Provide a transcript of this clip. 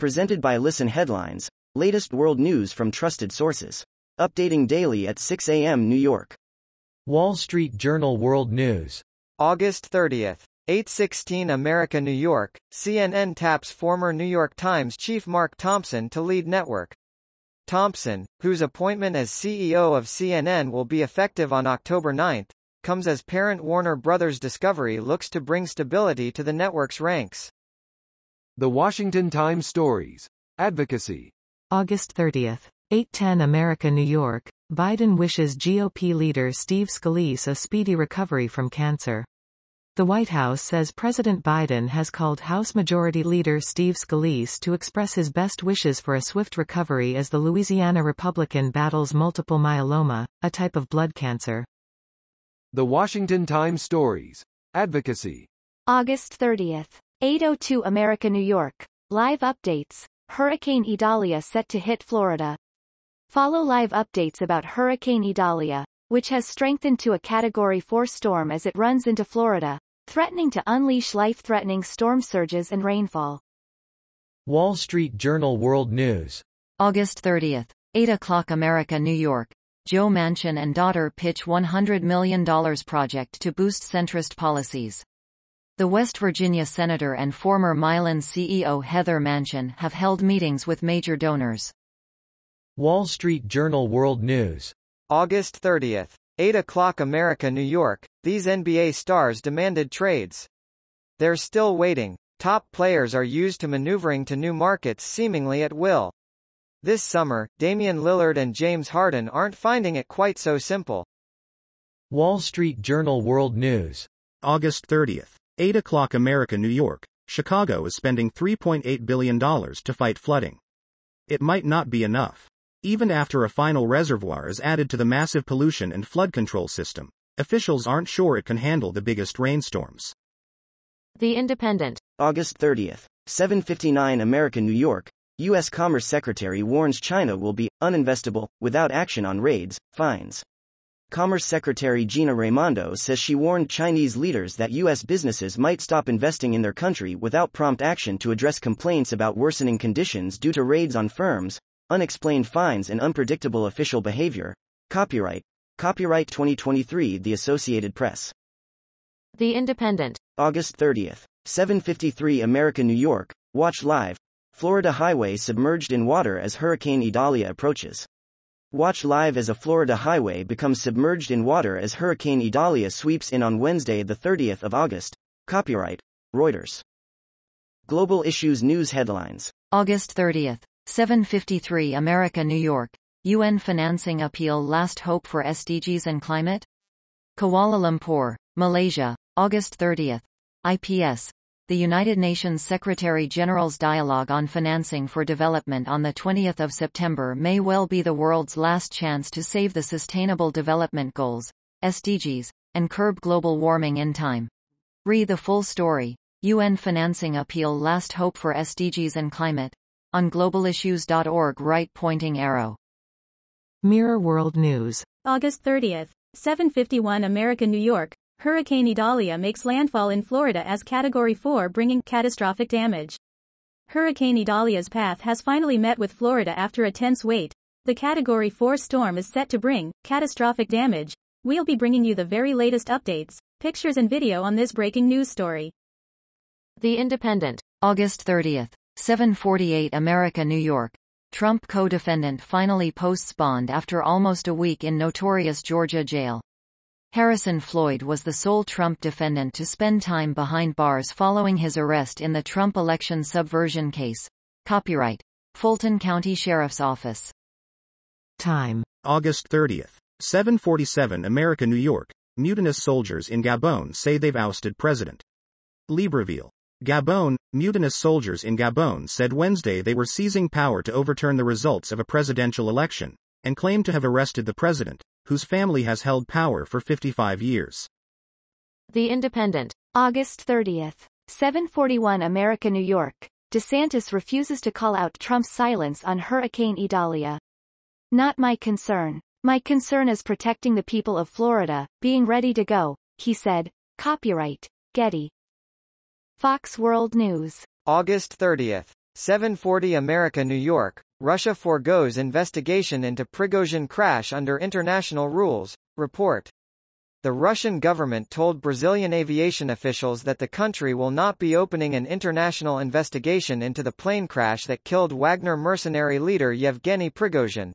Presented by Listen Headlines, latest world news from trusted sources. Updating daily at 6 a.m. New York. Wall Street Journal World News. August 30th. 8:16 America New York, CNN taps former New York Times chief Mark Thompson to lead network. Thompson, whose appointment as CEO of CNN will be effective on October 9, comes as parent Warner Bros. Discovery looks to bring stability to the network's ranks. The Washington Times Stories. Advocacy. August 30th. 8:10 America New York, Biden wishes GOP leader Steve Scalise a speedy recovery from cancer. The White House says President Biden has called House Majority Leader Steve Scalise to express his best wishes for a swift recovery as the Louisiana Republican battles multiple myeloma, a type of blood cancer. The Washington Times Stories. Advocacy. August 30th. 8:02 America New York, live updates. Hurricane Idalia set to hit Florida. Follow live updates about Hurricane Idalia, which has strengthened to a Category 4 storm as it runs into Florida, threatening to unleash life-threatening storm surges and rainfall. Wall Street Journal World News. August 30th, 8 o'clock America New York, Joe Manchin and daughter pitch $100 million project to boost centrist policies. The West Virginia senator and former Mylan CEO Heather Manchin have held meetings with major donors. Wall Street Journal World News. August 30th. 8 o'clock America New York, these NBA stars demanded trades. They're still waiting. Top players are used to maneuvering to new markets seemingly at will. This summer, Damian Lillard and James Harden aren't finding it quite so simple. Wall Street Journal World News. August 30th. 8 o'clock America New York, Chicago is spending $3.8 billion to fight flooding. It might not be enough. Even after a final reservoir is added to the massive pollution and flood control system, officials aren't sure it can handle the biggest rainstorms. The Independent. August 30th. 7:59 America New York, U.S. Commerce Secretary warns China will be uninvestable without action on raids, fines. Commerce Secretary Gina Raimondo says she warned Chinese leaders that U.S. businesses might stop investing in their country without prompt action to address complaints about worsening conditions due to raids on firms, unexplained fines and unpredictable official behavior. Copyright 2023 The Associated Press. The Independent. August 30th. 7:53 America New York, watch live. Florida highway submerged in water as Hurricane Idalia approaches. Watch live as a Florida highway becomes submerged in water as Hurricane Idalia sweeps in on Wednesday the 30th of August. Copyright Reuters. Global Issues News Headlines. August 30th, 7:53 America New York, UN financing appeal last hope for SDGs and climate? Kuala Lumpur, Malaysia, August 30th. IPS. The United Nations Secretary-General's dialogue on financing for development on the 20th of September may well be the world's last chance to save the Sustainable Development Goals, SDGs, and curb global warming in time. Read the full story. UN financing appeal last hope for SDGs and climate. On globalissues.org right pointing arrow. Mirror World News. August 30th, 7:51 America New York, Hurricane Idalia makes landfall in Florida as Category 4 bringing catastrophic damage. Hurricane Idalia's path has finally met with Florida after a tense wait. The Category 4 storm is set to bring catastrophic damage. We'll be bringing you the very latest updates, pictures and video on this breaking news story. The Independent. August 30th, 7:48 America New York. Trump co-defendant finally posts bond after almost a week in notorious Georgia jail. Harrison Floyd was the sole Trump defendant to spend time behind bars following his arrest in the Trump election subversion case. Copyright Fulton County Sheriff's Office. Time. August 30th. 7:47 America New York, mutinous soldiers in Gabon say they've ousted President Libreville. Gabon, mutinous soldiers in Gabon said Wednesday they were seizing power to overturn the results of a presidential election, and claimed to have arrested the president, whose family has held power for 55 years. The Independent. August 30th. 7:41 America New York, DeSantis refuses to call out Trump's silence on Hurricane Idalia. Not my concern. My concern is protecting the people of Florida, being ready to go, he said. Copyright Getty. Fox World News. August 30th. 740 America New York, Russia forgoes investigation into Prigozhin crash under international rules, report. The Russian government told Brazilian aviation officials that the country will not be opening an international investigation into the plane crash that killed Wagner mercenary leader Yevgeny Prigozhin.